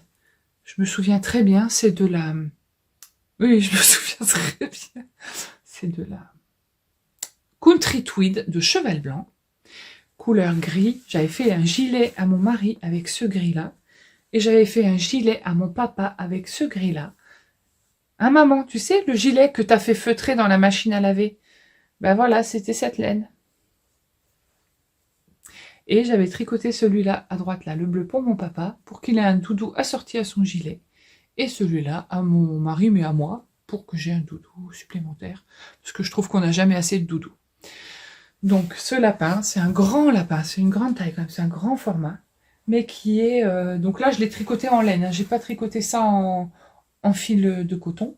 je me souviens très bien, c'est de la... Oui, je me souviens très bien. C'est de la Country Tweed de cheval blanc, couleur gris. J'avais fait un gilet à mon mari avec ce gris-là. Et j'avais fait un gilet à mon papa avec ce gris-là. Hein, maman, tu sais, le gilet que t'as fait feutrer dans la machine à laver? Ben voilà, c'était cette laine. Et j'avais tricoté celui-là à droite, là, le bleu pour mon papa, pour qu'il ait un doudou assorti à son gilet. Et celui-là à mon mari, mais à moi, pour que j'ai un doudou supplémentaire. Parce que je trouve qu'on n'a jamais assez de doudou. Donc, ce lapin, c'est un grand lapin, c'est une grande taille quand même, c'est un grand format. Mais qui est... donc là, je l'ai tricoté en laine. Hein. J'ai pas tricoté ça en fil de coton.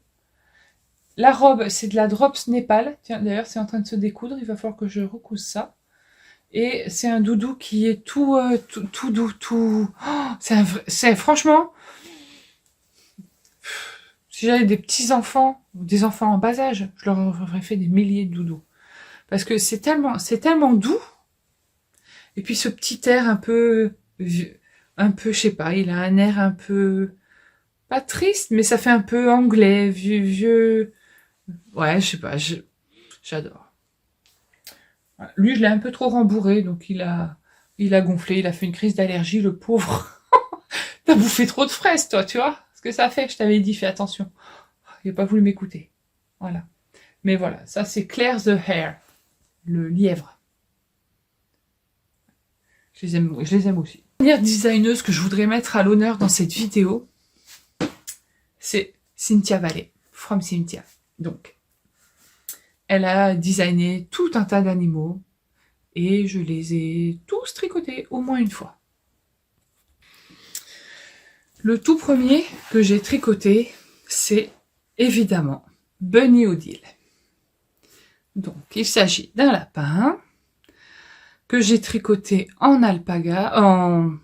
La robe, c'est de la Drops Népal. Tiens, d'ailleurs, c'est en train de se découdre. Il va falloir que je recouse ça. Et c'est un doudou qui est tout doux, tout... Oh, c'est franchement... Si j'avais des petits-enfants, ou des enfants en bas âge, je leur aurais fait des milliers de doudous. Parce que c'est tellement doux. Et puis ce petit air un peu, je sais pas, il a un air un peu, pas triste, mais ça fait un peu anglais, vieux. Ouais, je sais pas, j'adore. Voilà. Lui, je l'ai un peu trop rembourré, donc il a gonflé, il a fait une crise d'allergie, le pauvre. T'as bouffé trop de fraises, toi, tu vois ce que ça fait, je t'avais dit, fais attention. Il n'a pas voulu m'écouter. Voilà. Mais voilà, ça c'est Claire the Hare, le lièvre. je les aime aussi. La dernière designeuse que je voudrais mettre à l'honneur dans cette vidéo, c'est Cynthia Vallée, from Cynthia. Donc, elle a designé tout un tas d'animaux et je les ai tous tricotés au moins une fois. Le tout premier que j'ai tricoté, c'est évidemment Bunny Odile. Donc, il s'agit d'un lapin que j'ai tricoté en alpaga, en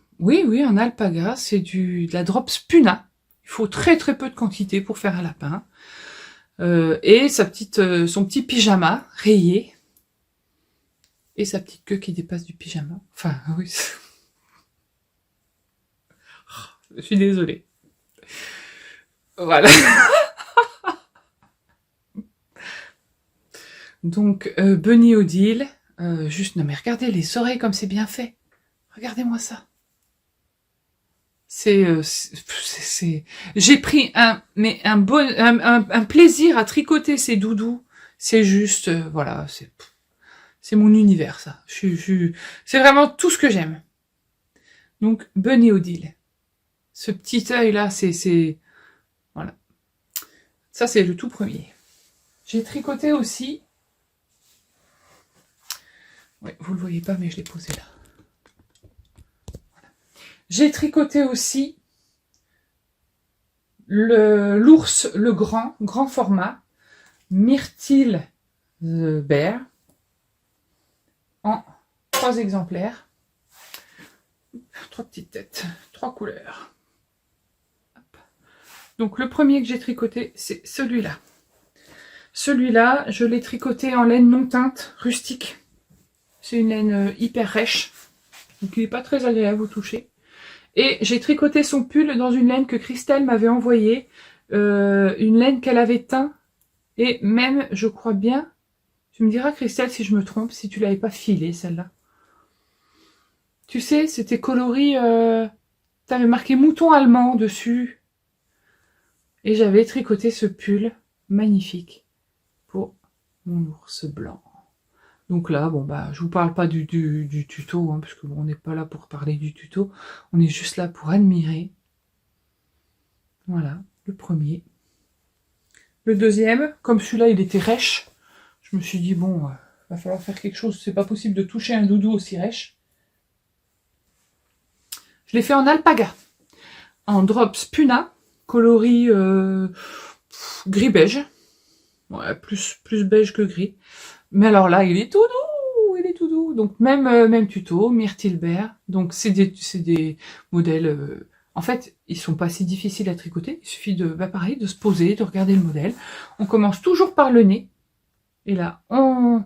alpaga, c'est de la drop Spuna. Il faut très très peu de quantité pour faire un lapin. Et son petit pyjama rayé. Et sa petite queue qui dépasse du pyjama. Enfin, oui. Je suis désolée. Voilà. Donc, Bunny Odile. Juste, non mais regardez les oreilles comme c'est bien fait. Regardez-moi ça. J'ai pris un plaisir à tricoter ces doudous. C'est juste, voilà, c'est mon univers, ça. C'est vraiment tout ce que j'aime. Donc, Bunny Odile. Ce petit œil là, voilà. Ça, c'est le tout premier. J'ai tricoté aussi. Oui, vous le voyez pas, mais je l'ai posé là. Voilà. J'ai tricoté aussi l'ours, le grand format, Myrtille the Bear, en 3 exemplaires. 3 petites têtes, 3 couleurs. Hop. Donc le premier que j'ai tricoté, c'est celui-là. Celui-là, je l'ai tricoté en laine non teinte, rustique. C'est une laine hyper rêche, donc il n'est pas très agréable au toucher. Et j'ai tricoté son pull dans une laine que Christelle m'avait envoyée, une laine qu'elle avait teint, et même, je crois bien, tu me diras Christelle si je me trompe, si tu l'avais pas filée celle-là. Tu sais, c'était coloris, t'avais marqué mouton allemand dessus, et j'avais tricoté ce pull magnifique pour mon ours blanc. Donc là, bon bah, je vous parle pas du tuto, hein, parce que bon, on n'est pas là pour parler du tuto, on est juste là pour admirer. Voilà, le premier. Le deuxième, comme celui-là il était rêche, je me suis dit bon, va falloir faire quelque chose, c'est pas possible de toucher un doudou aussi rêche. Je l'ai fait en alpaga, en drop Spuna, coloris gris-beige, ouais, plus beige que gris. Mais alors là, il est tout doux, donc même tuto, Myrtille Bear. Donc c'est des modèles. En fait, ils sont pas si difficiles à tricoter. Il suffit pareil, de se poser, de regarder le modèle. On commence toujours par le nez, et là on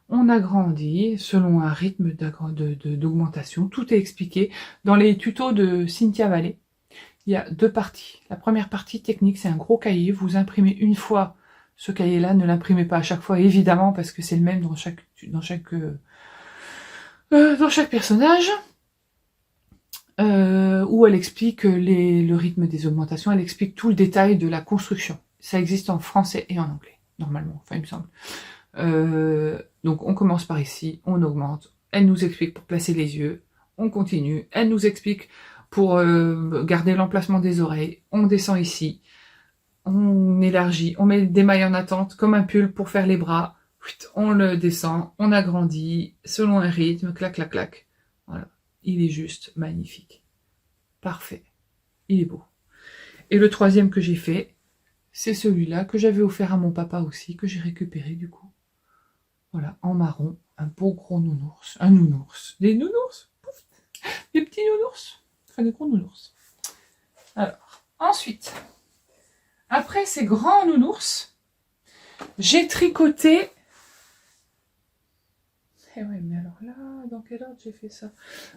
agrandit selon un rythme d'augmentation. Tout est expliqué dans les tutos de Cynthia Vallée. Il y a 2 parties. La première partie technique, c'est un gros cahier. Vous imprimez une fois. Ce cahier-là, ne l'imprimez pas à chaque fois, évidemment, parce que c'est le même dans chaque personnage. Où elle explique le rythme des augmentations, elle explique tout le détail de la construction. Ça existe en français et en anglais, normalement, enfin il me semble. Donc on commence par ici, on augmente, elle nous explique pour placer les yeux, on continue, elle nous explique pour garder l'emplacement des oreilles, on descend ici, on élargit, on met des mailles en attente comme un pull pour faire les bras, on le descend, on agrandit selon un rythme, clac clac clac. Voilà, il est juste magnifique. Parfait. Il est beau. Et le troisième que j'ai fait, c'est celui-là que j'avais offert à mon papa aussi, que j'ai récupéré du coup. Voilà, en marron, un beau gros nounours. Un nounours. Des nounours. Des petits nounours. Enfin, des gros nounours. Alors, ensuite, après ces grands nounours, j'ai tricoté... Eh ouais, mais alors là, dans quel ordre j'ai fait ça?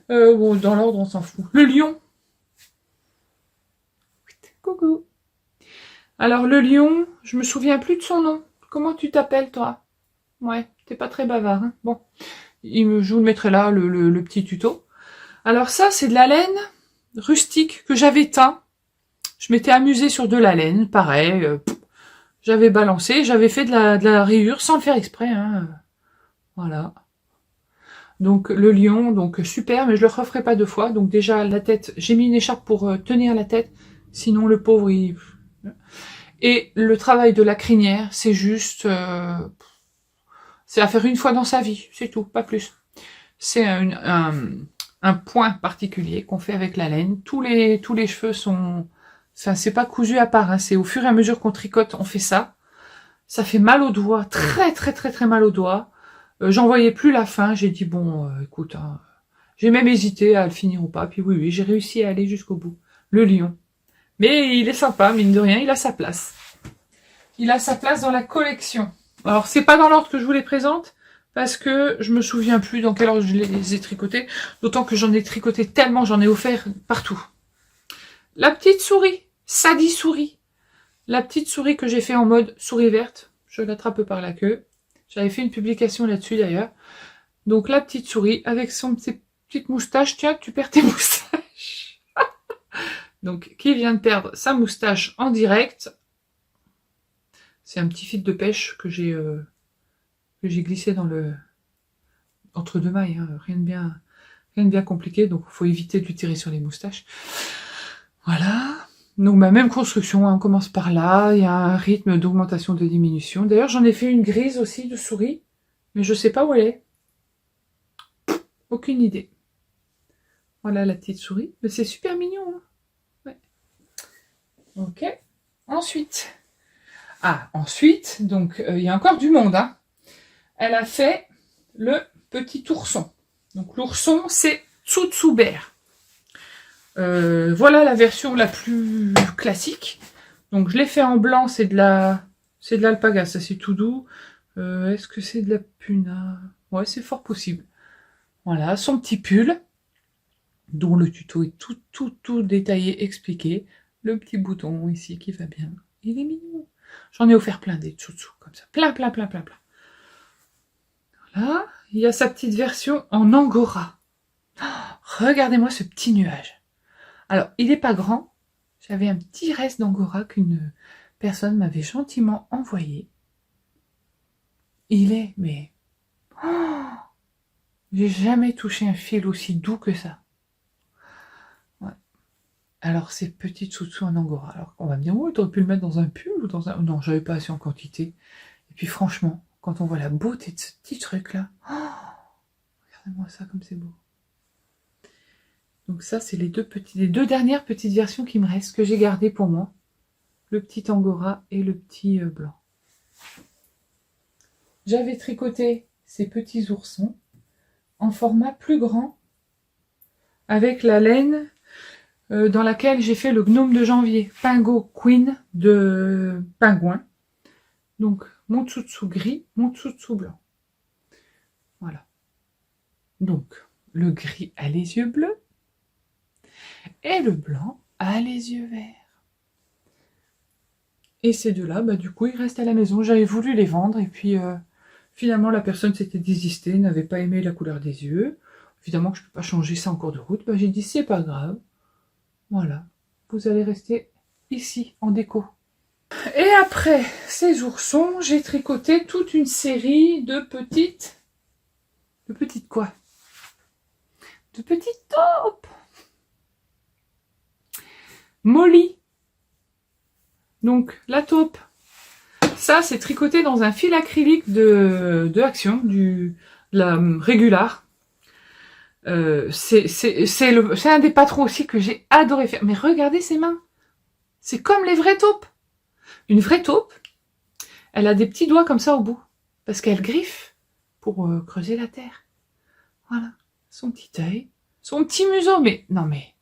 Bon, dans l'ordre, on s'en fout. Le lion. Coucou. Alors, le lion, je me souviens plus de son nom. Comment tu t'appelles, toi? Ouais, t'es pas très bavard, hein. Bon, je vous le mettrai là, le petit tuto. Alors ça, c'est de la laine rustique que j'avais teint. Je m'étais amusée sur de la laine, pareil. J'avais balancé, j'avais fait de la rayure sans le faire exprès, hein. Voilà. Donc le lion, donc super, mais je le referai pas 2 fois. Donc déjà la tête, j'ai mis une écharpe pour tenir la tête, sinon le pauvre il... Et le travail de la crinière, c'est juste... c'est à faire 1 fois dans sa vie, c'est tout, pas plus. C'est un point particulier qu'on fait avec la laine. Tous les cheveux sont... Enfin, c'est pas cousu à part, hein, c'est au fur et à mesure qu'on tricote, on fait ça. Ça fait mal aux doigts, très très très très mal aux doigts. J'en voyais plus la fin, j'ai dit bon, écoute, hein, j'ai même hésité à le finir ou pas, puis oui, j'ai réussi à aller jusqu'au bout. Le lion. Mais il est sympa, mine de rien, il a sa place. Il a sa place dans la collection. Alors, c'est pas dans l'ordre que je vous les présente, parce que je me souviens plus dans quel ordre je les ai tricotés, d'autant que j'en ai tricoté tellement, j'en ai offert partout. La petite souris, Sadie souris. La petite souris que j'ai fait en mode souris verte, je l'attrape par la queue. J'avais fait une publication là-dessus d'ailleurs. Donc la petite souris avec son petite moustache. Tiens, tu perds tes moustaches. Donc qui vient de perdre sa moustache en direct. C'est un petit fil de pêche que j'ai glissé dans le entre 2 mailles. Hein. Rien de bien compliqué. Donc il faut éviter de lui tirer sur les moustaches. Voilà. Donc ma même construction, hein, on commence par là, il y a un rythme d'augmentation, de diminution. D'ailleurs j'en ai fait une grise aussi de souris, mais je sais pas où elle est. Aucune idée. Voilà la petite souris, mais c'est super mignon. Hein, ouais. Ok. Ensuite. Ah, ensuite, donc il y a encore du monde. Hein. Elle a fait le petit ourson. Donc l'ourson c'est Tsutsuber. Voilà la version la plus classique. Donc je l'ai fait en blanc, c'est de l'alpaga, ça c'est tout doux. Est-ce que c'est de la puna? Ouais, c'est fort possible. Voilà, son petit pull, dont le tuto est tout détaillé, expliqué. Le petit bouton ici qui va bien. Il est mignon. J'en ai offert plein des tsutsu, comme ça. Plein. Voilà. Il y a sa petite version en angora. Oh, regardez-moi ce petit nuage. Alors, il n'est pas grand. J'avais un petit reste d'angora qu'une personne m'avait gentiment envoyé. Il est, mais... Oh, j'ai jamais touché un fil aussi doux que ça. Ouais. Alors, ces petits tsutsu en angora. Alors, on va me dire, oh, t'aurais pu le mettre dans un pull ou dans un... Non, j'avais pas assez en quantité. Et puis, franchement, quand on voit la beauté de ce petit truc-là... Oh, regardez-moi ça comme c'est beau. Donc ça, c'est les deux dernières petites versions qui me restent, que j'ai gardées pour moi. Le petit angora et le petit blanc. J'avais tricoté ces petits oursons en format plus grand, avec la laine dans laquelle j'ai fait le gnome de janvier, Pingo Queen de pingouin. Donc mon tsutsu gris, mon tsutsu blanc. Voilà. Donc le gris a les yeux bleus et le blanc a les yeux verts. Et ces deux-là, bah, du coup, ils restent à la maison. J'avais voulu les vendre et puis finalement la personne s'était désistée, n'avait pas aimé la couleur des yeux. Évidemment que je ne peux pas changer ça en cours de route. Bah, j'ai dit c'est pas grave. Voilà. Vous allez rester ici en déco. Et après ces oursons, j'ai tricoté toute une série de petites... De petites quoi? De petites taupes. Molly. Donc la taupe. Ça, c'est tricoté dans un fil acrylique de Action, de la Régular. C'est un des patrons aussi que j'ai adoré faire. Mais regardez ses mains. C'est comme les vraies taupes. Une vraie taupe, elle a des petits doigts comme ça au bout. Parce qu'elle griffe pour creuser la terre. Voilà. Son petit œil. Son petit museau. Mais non mais,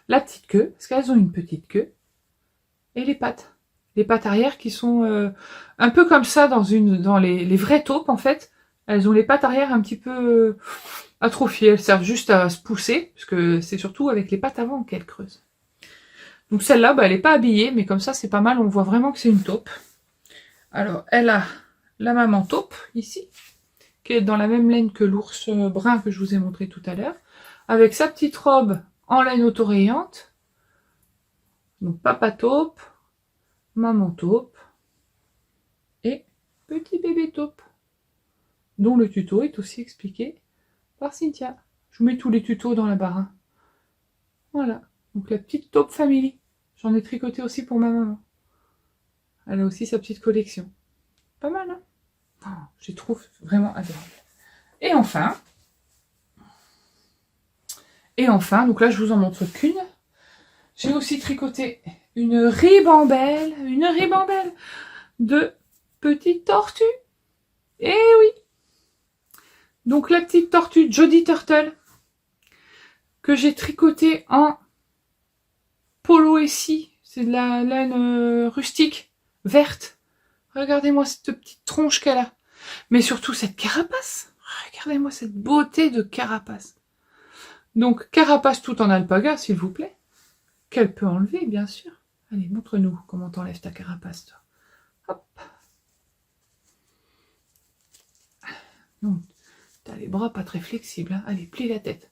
la petite queue, parce qu'elles ont une petite queue. Et les pattes. Les pattes arrière qui sont un peu comme ça dans les vraies taupes en fait. Elles ont les pattes arrière un petit peu atrophiées. Elles servent juste à se pousser, parce que c'est surtout avec les pattes avant qu'elles creusent. Donc celle-là, bah, elle n'est pas habillée, mais comme ça c'est pas mal, on voit vraiment que c'est une taupe. Alors elle a la maman taupe, ici, qui est dans la même laine que l'ours brun que je vous ai montré tout à l'heure, avec sa petite robe en laine autorayante. Donc papa taupe, maman taupe et petit bébé taupe, dont le tuto est aussi expliqué par Cynthia. Je vous mets tous les tutos dans la barre. Hein. Voilà. Donc la petite taupe family. J'en ai tricoté aussi pour ma maman. Elle a aussi sa petite collection. Pas mal, hein? Oh, je les trouve vraiment adorables. Et enfin, donc là je vous en montre qu'une. J'ai aussi tricoté une ribambelle de petites tortues. Eh oui! Donc la petite tortue Jody Turtle que j'ai tricotée en polo essie. C'est de la laine rustique, verte. Regardez-moi cette petite tronche qu'elle a. Mais surtout cette carapace. Regardez-moi cette beauté de carapace. Donc carapace tout en alpaga, s'il vous plaît. Qu'elle peut enlever, bien sûr. Allez, montre-nous comment t'enlèves ta carapace, toi. Hop. Donc, t'as les bras pas très flexibles. Hein. Allez, plie la tête.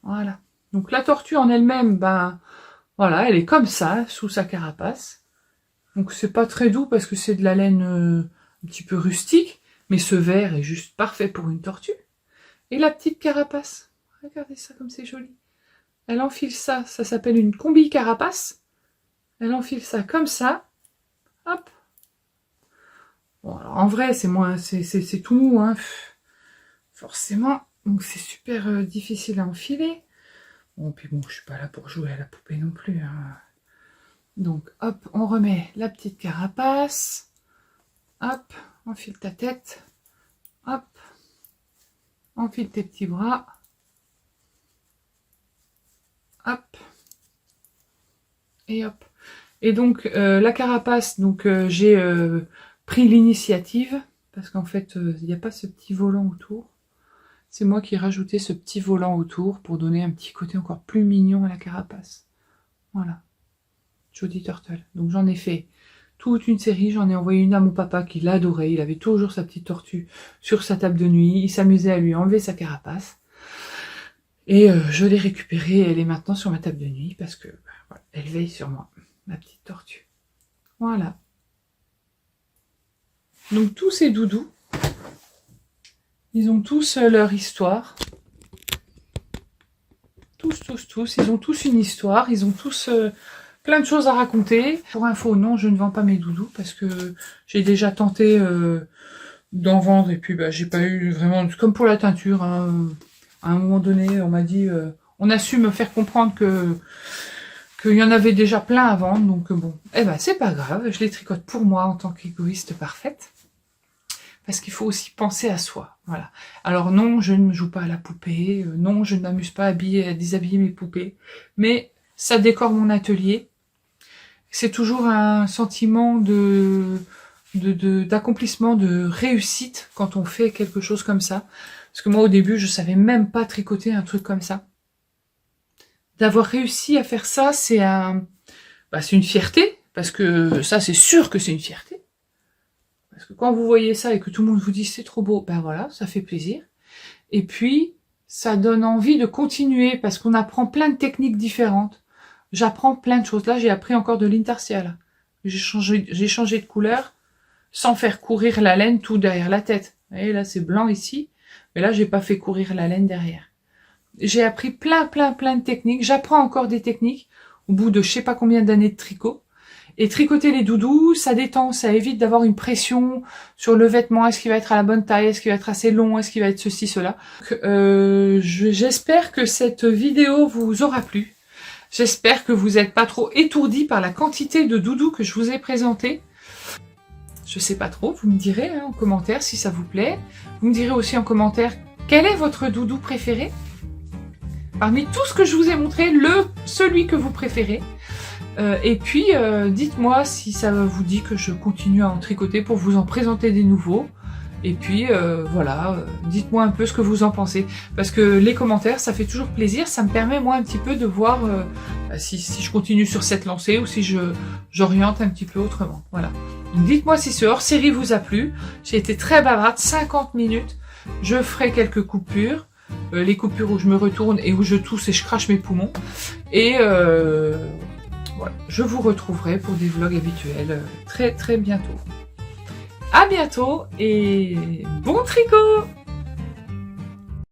Voilà. Donc la tortue en elle-même, ben voilà, elle est comme ça, sous sa carapace. Donc c'est pas très doux parce que c'est de la laine un petit peu rustique, mais ce vert est juste parfait pour une tortue. Et la petite carapace, regardez ça comme c'est joli. Elle enfile ça, ça s'appelle une combi carapace. Elle enfile ça comme ça, hop. Bon alors en vrai c'est moins, c'est tout mou, hein. Forcément, donc c'est super difficile à enfiler. Bon puis bon, je suis pas là pour jouer à la poupée non plus. Hein. Donc hop, on remet la petite carapace. Hop, enfile ta tête. Hop, enfile tes petits bras. Hop. Et hop. Et donc la carapace, donc j'ai pris l'initiative parce qu'en fait il n'y a pas ce petit volant autour. C'est moi qui ai rajouté ce petit volant autour pour donner un petit côté encore plus mignon à la carapace. Voilà. Jody Turtle. Donc j'en ai fait toute une série, j'en ai envoyé une à mon papa qui l'adorait, il avait toujours sa petite tortue sur sa table de nuit, il s'amusait à lui enlever sa carapace. Et je l'ai récupérée, elle est maintenant sur ma table de nuit parce que voilà, elle veille sur moi, ma petite tortue. Voilà. Donc tous ces doudous, ils ont tous leur histoire. Tous, ils ont tous une histoire, ils ont tous plein de choses à raconter. Pour info, non, je ne vends pas mes doudous parce que j'ai déjà tenté d'en vendre et puis bah, j'ai pas eu vraiment, comme pour la teinture, hein, à un moment donné, on m'a dit, on a su me faire comprendre qu'il y en avait déjà plein à vendre, donc bon, eh ben c'est pas grave, je les tricote pour moi en tant qu'égoïste parfaite. Parce qu'il faut aussi penser à soi, voilà. Alors non, je ne joue pas à la poupée, non, je ne m'amuse pas à déshabiller mes poupées, mais ça décore mon atelier. C'est toujours un sentiment d'accomplissement, de réussite quand on fait quelque chose comme ça. Parce que moi, au début, je savais même pas tricoter un truc comme ça. D'avoir réussi à faire ça, c'est une fierté, parce que ça, c'est sûr que c'est une fierté. Parce que quand vous voyez ça et que tout le monde vous dit c'est trop beau, ben voilà, ça fait plaisir. Et puis, ça donne envie de continuer parce qu'on apprend plein de techniques différentes. J'apprends plein de choses. Là, j'ai appris encore de l'intarsia. J'ai changé de couleur sans faire courir la laine tout derrière la tête. Vous voyez, là, c'est blanc ici. Mais là, j'ai pas fait courir la laine derrière. J'ai appris plein de techniques. J'apprends encore des techniques au bout de je sais pas combien d'années de tricot. Et tricoter les doudous, ça détend, ça évite d'avoir une pression sur le vêtement. Est-ce qu'il va être à la bonne taille? Est-ce qu'il va être assez long? Est-ce qu'il va être ceci, cela? J'espère que cette vidéo vous aura plu. J'espère que vous n'êtes pas trop étourdis par la quantité de doudous que je vous ai présenté. Je sais pas trop, vous me direz en commentaire si ça vous plaît. Vous me direz aussi en commentaire quel est votre doudou préféré. Parmi tout ce que je vous ai montré, celui que vous préférez. Et puis, dites-moi si ça vous dit que je continue à en tricoter pour vous en présenter des nouveaux. Et puis, voilà, dites-moi un peu ce que vous en pensez. Parce que les commentaires, ça fait toujours plaisir. Ça me permet, moi, un petit peu de voir si je continue sur cette lancée ou si j'oriente un petit peu autrement. Voilà. Donc, dites-moi si ce hors-série vous a plu. J'ai été très bavarde, 50 minutes. Je ferai quelques coupures. Les coupures où je me retourne et où je tousse et je crache mes poumons. Et... voilà, je vous retrouverai pour des vlogs habituels très bientôt. À bientôt et bon tricot!